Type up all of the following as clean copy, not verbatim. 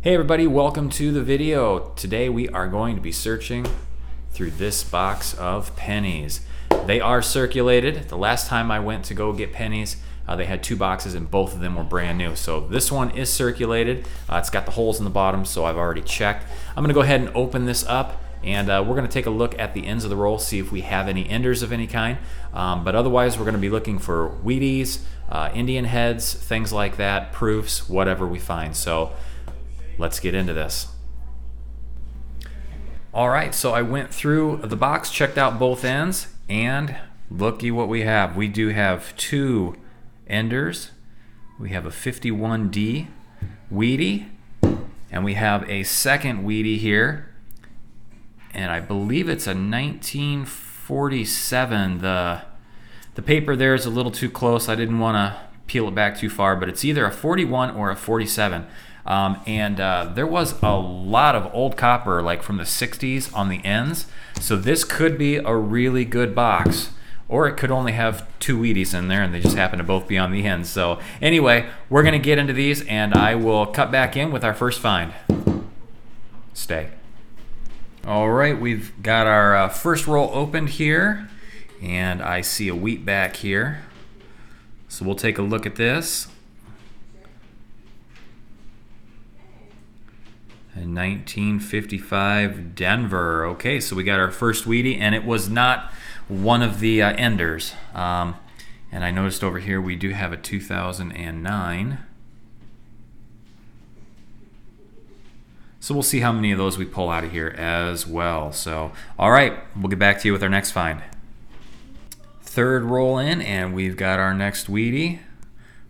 Hey everybody, welcome to the video. Today we are going to be searching through this box of pennies. They are circulated. The last time I went to go get pennies, they had two boxes and both of them were brand new. So this one is circulated. It's got the holes in the bottom, so I've already checked. I'm gonna go ahead and open this up and we're gonna take a look at the ends of the roll, see if we have any enders of any kind. But otherwise we're gonna be looking for Wheaties, Indian heads, things like that, proofs, whatever we find. So let's get into this. All right, so I went through the box, checked out both ends, and looky what we have. We do have two enders. We have a 51D Wheatie, and we have a second Wheatie here, and I believe it's a 1947. The paper there is a little too close. I didn't want to peel it back too far, but it's either a 41 or a 47. There was a lot of old copper, like from the 60s, on the ends. So this could be a really good box, or it could only have two Wheaties in there and they just happen to both be on the ends. So anyway, we're gonna get into these and I will cut back in with our first find. Stay. All right, we've got our first roll opened here, and I see a wheat back here. So we'll take a look at this. A 1955 Denver. Okay, so we got our first Wheatie, and it was not one of the enders. And I noticed over here we do have a 2009. So we'll see how many of those we pull out of here as well. So, all right, we'll get back to you with our next find. Third roll in, and we've got our next Wheatie.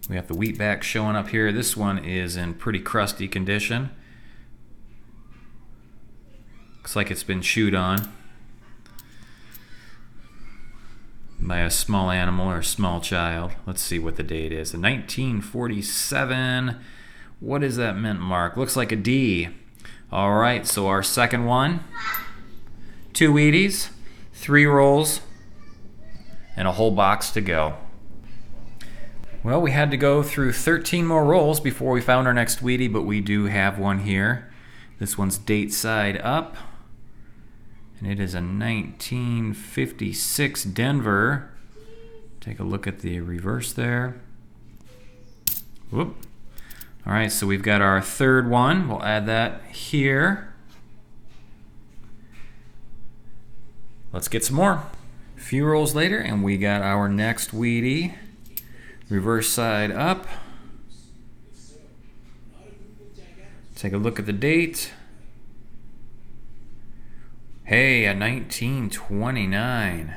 We have the wheat back showing up here. This one is in pretty crusty condition. Looks like it's been chewed on by a small animal or a small child. Let's see what the date is. A 1947. What is that mint mark? Looks like a D. All right, so our second one. Two Wheaties, three rolls, and a whole box to go. Well, we had to go through 13 more rolls before we found our next Wheatie, but we do have one here. This one's date side up, and it is a 1956 Denver. Take a look at the reverse there. Whoop. All right, so we've got our third one. We'll add that here. Let's get some more. A few rolls later, and we got our next Wheatie. Reverse side up. Take a look at the date. Hey, a 1929.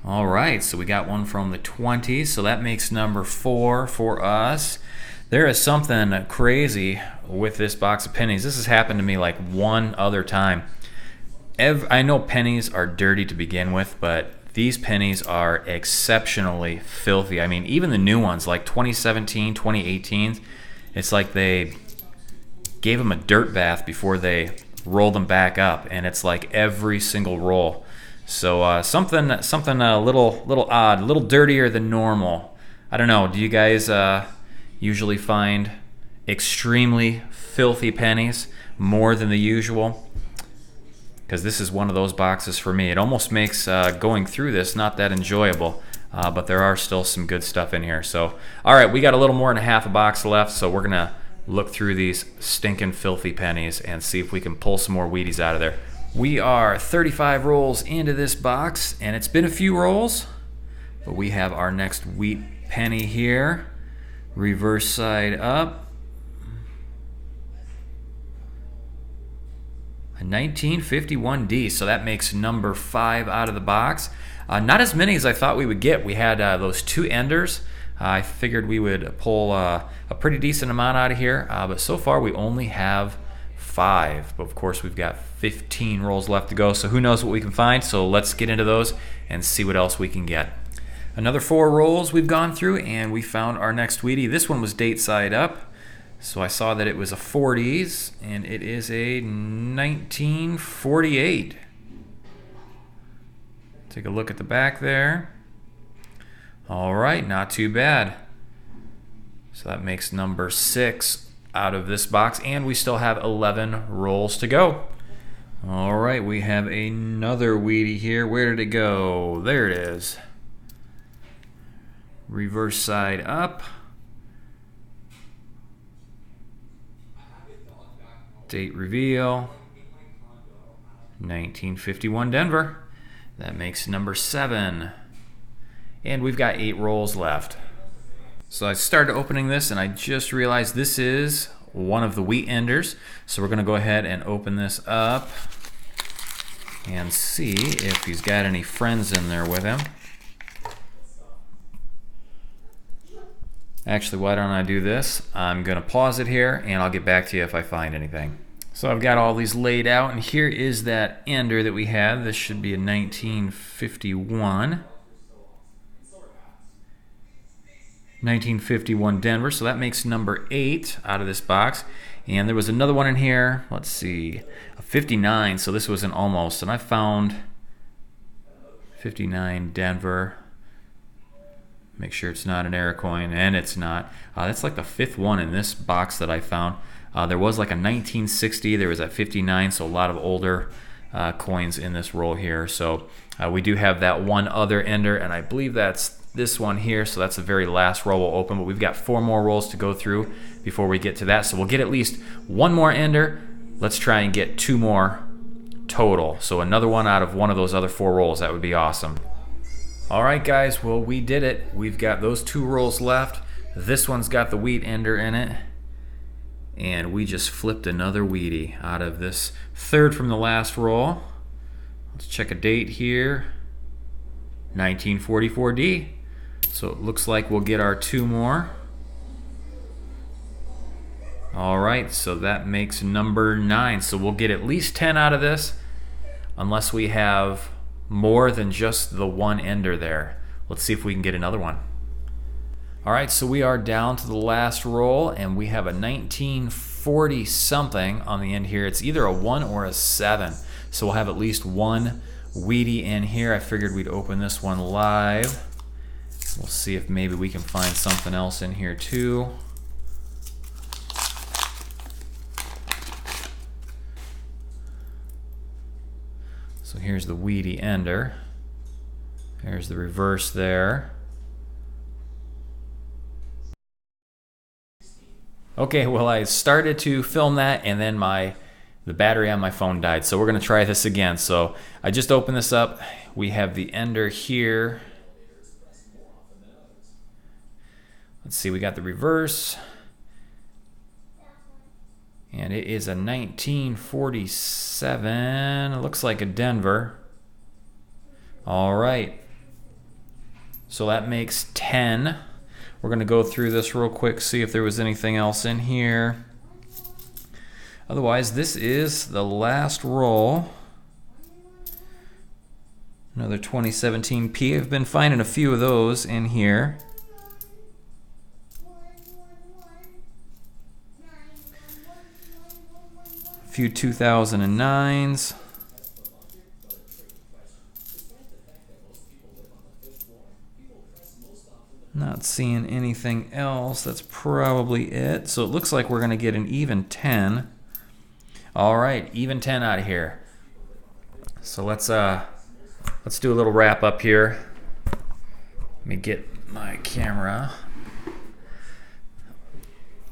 All right, so we got one from the 20s, so that makes number 4 for us. There is something crazy with this box of pennies. This has happened to me like one other time. I know pennies are dirty to begin with, but these pennies are exceptionally filthy. I mean, even the new ones, like 2017, 2018, it's like they gave them a dirt bath before they roll them back up, and it's like every single roll. So something a little odd, a little dirtier than normal. I don't know. Do you guys usually find extremely filthy pennies more than the usual? Because this is one of those boxes for me. It almost makes going through this not that enjoyable, but there are still some good stuff in here. So, all right, we got a little more than half a box left, so we're gonna look through these stinking filthy pennies and see if we can pull some more Wheaties out of there. We are 35 rolls into this box, and it's been a few rolls, but we have our next wheat penny here. Reverse side up. A 1951D, so that makes number 5 out of the box. Not as many as I thought we would get. We had those two enders. I figured we would pull a pretty decent amount out of here, but so far we only have 5. But of course we've got 15 rolls left to go, so who knows what we can find. So let's get into those and see what else we can get. Another 4 rolls we've gone through, and we found our next Wheatie. This one was date side up, so I saw that it was a 40s, and it is a 1948. Take a look at the back there. All right, not too bad. So that makes number 6 out of this box, and we still have 11 rolls to go. All right, we have another Wheatie here. Where did it go? There it is. Reverse side up. Date reveal. 1951 Denver. That makes number 7. And we've got 8 rolls left. So I started opening this and I just realized this is one of the wheat enders. So we're going to go ahead and open this up and see if he's got any friends in there with him. Actually, why don't I do this? I'm going to pause it here and I'll get back to you if I find anything. So I've got all these laid out, and here is that ender that we had. This should be a 1951. 1951 Denver, so that makes number 8 out of this box. And there was another one in here, let's see, a 59, so this was an almost, and I found 59 Denver. Make sure it's not an error coin, and it's not. That's like the 5th one in this box that I found. There was like a 1960, there was a 59, so a lot of older coins in this roll here. So we do have that one other ender, and I believe that's this one here, so that's the very last roll we'll open, but we've got 4 more rolls to go through before we get to that. So we'll get at least 1 more ender. Let's try and get 2 more total. So another one out of one of those other 4 rolls. That would be awesome. All right, guys, well, we did it. We've got those 2 rolls left. This one's got the wheat ender in it. And we just flipped another Wheatie out of this 3rd from the last roll. Let's check a date here. 1944D. So it looks like we'll get our 2 more. All right, so that makes number 9. So we'll get at least 10 out of this, unless we have more than just the one ender there. Let's see if we can get another one. All right, so we are down to the last roll, and we have a 1940 something on the end here. It's either a 1 or a 7. So we'll have at least 1 Wheatie in here. I figured we'd open this one live. We'll see if maybe we can find something else in here too. So here's the Wheatie ender. There's the reverse there. Okay, well, I started to film that and then the battery on my phone died, so we're gonna try this again. So I just opened this up. We have the ender here. Let's see, we got the reverse. And it is a 1947. It looks like a Denver. All right. So that makes 10. We're going to go through this real quick, see if there was anything else in here. Otherwise, this is the last roll. Another 2017P. I've been finding a few of those in here. A few 2009s. Not seeing anything else. That's probably it. So it looks like we're going to get an even 10. All right, even 10 out of here. So let's do a little wrap up here. Let me get my camera.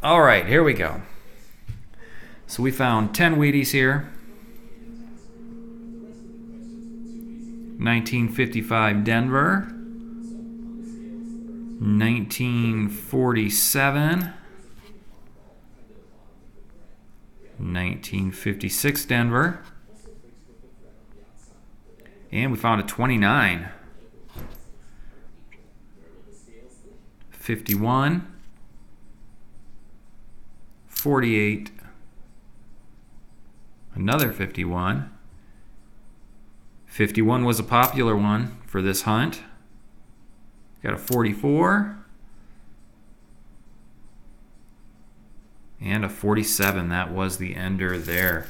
All right, here we go. So we found 10 Wheaties here. 1955 Denver. 1947. 1956 Denver. And we found a 29. 51. 48. Another 51. 51 was a popular one for this hunt. Got a 44. And a 47. That was the ender there.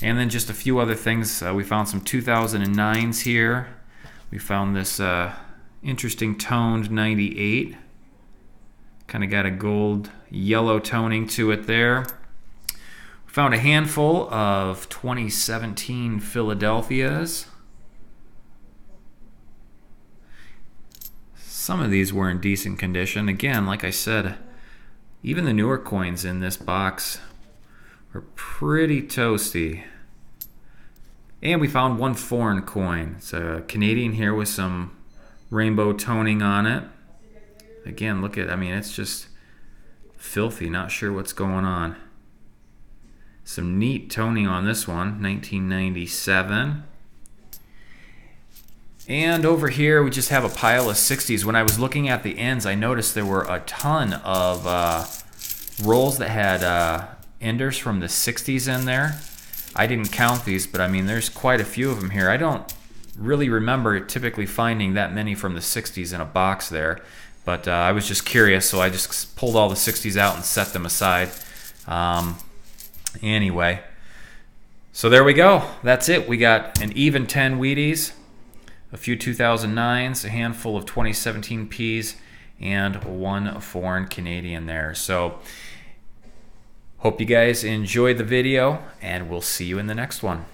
And then just a few other things. We found some 2009s here. We found this interesting toned 98. Kind of got a gold yellow toning to it there. Found a handful of 2017 Philadelphias. Some of these were in decent condition. Again, like I said, even the newer coins in this box were pretty toasty. And we found one foreign coin. It's a Canadian here with some rainbow toning on it. Again, look at, I mean, it's just filthy. Not sure what's going on. Some neat toning on this one, 1997. And over here we just have a pile of 60s. When I was looking at the ends, I noticed there were a ton of rolls that had enders from the 60s in there. I didn't count these, but I mean there's quite a few of them here. I don't really remember typically finding that many from the 60s in a box there, but I was just curious, so I just pulled all the 60s out and set them aside. Anyway, so there we go. That's it. We got an even 10 Wheaties, a few 2009s, a handful of 2017 Ps, and one foreign Canadian there. So hope you guys enjoyed the video, and we'll see you in the next one.